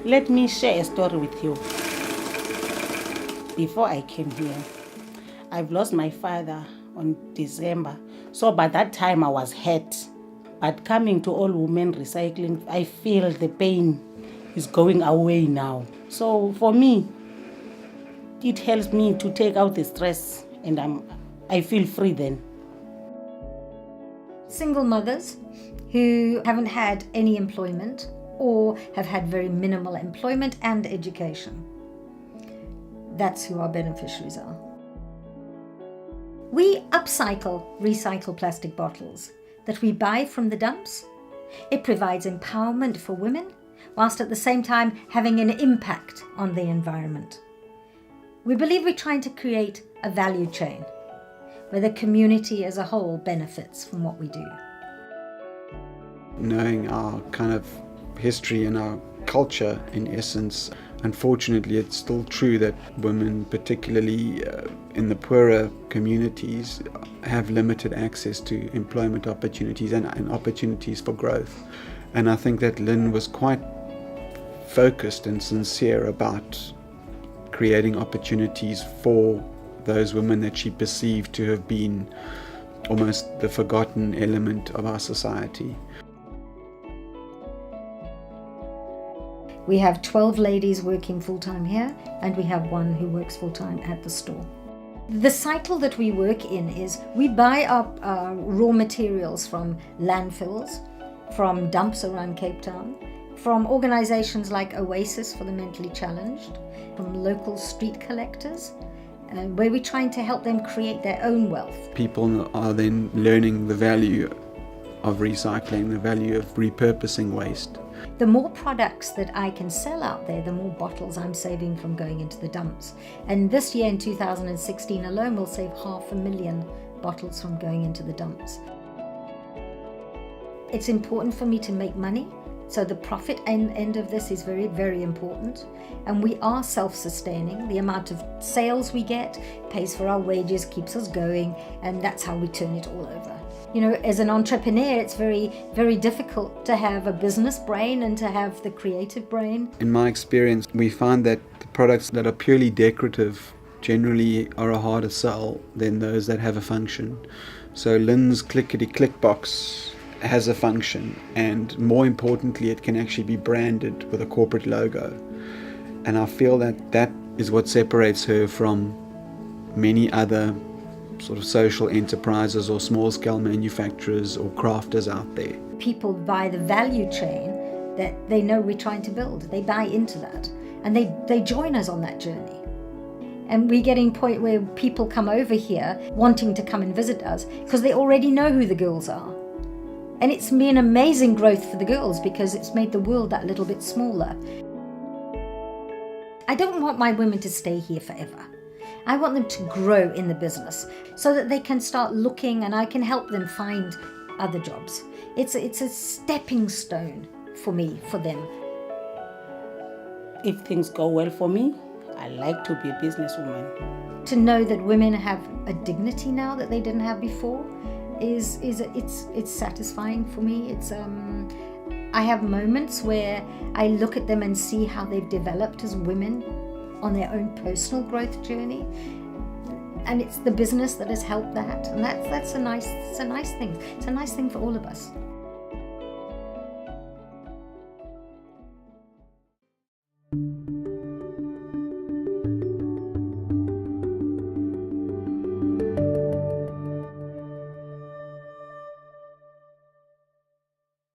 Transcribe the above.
Let me share a story with you. Before I came here, I've lost my father on December. So by that time I was hurt. But coming to all women recycling, I feel the pain is going away now. So for me, it helps me to take out the stress and I feel free then. Single mothers who haven't had any employment or have had very minimal employment and education. That's who our beneficiaries are. We recycle plastic bottles that we buy from the dumps. It provides empowerment for women, whilst at the same time having an impact on the environment. We believe we're trying to create a value chain where the community as a whole benefits from what we do. Knowing our kind of history and our culture, in essence, unfortunately it's still true that women, particularly in the poorer communities, have limited access to employment opportunities and opportunities for growth. And I think that Lynn was quite focused and sincere about creating opportunities for those women that she perceived to have been almost the forgotten element of our society. We have 12 ladies working full-time here, and we have one who works full-time at the store. The cycle that we work in is we buy our raw materials from landfills, from dumps around Cape Town, from organizations like Oasis for the mentally challenged, from local street collectors, where we're trying to help them create their own wealth. People are then learning the value of recycling, the value of repurposing waste. The more products that I can sell out there, the more bottles I'm saving from going into the dumps. And this year in 2016 alone, we'll save 500,000 bottles from going into the dumps. It's important for me to make money, so the profit end of this is very, very important. And we are self-sustaining. The amount of sales we get pays for our wages, keeps us going, and that's how we turn it all over. You know, as an entrepreneur, it's very, very difficult to have a business brain and to have the creative brain. In my experience, we find that the products that are purely decorative generally are a harder sell than those that have a function. So Lynn's kliketyklikbox has a function, and more importantly, it can actually be branded with a corporate logo. And I feel that that is what separates her from many other sort of social enterprises or small-scale manufacturers or crafters out there. People buy the value chain that they know we're trying to build. They buy into that, and they join us on that journey. And we're getting to a point where people come over here wanting to come and visit us because they already know who the girls are. And it's been amazing growth for the girls because it's made the world that little bit smaller. I don't want my women to stay here forever. I want them to grow in the business so that they can start looking, and I can help them find other jobs. It's a stepping stone for me, for them. If things go well for me, I like to be a businesswoman. To know that women have a dignity now that they didn't have before it's satisfying for me. I have moments where I look at them and see how they've developed as women on their own personal growth journey, and it's the business that has helped that, and that's a nice thing. It's a nice thing for all of us.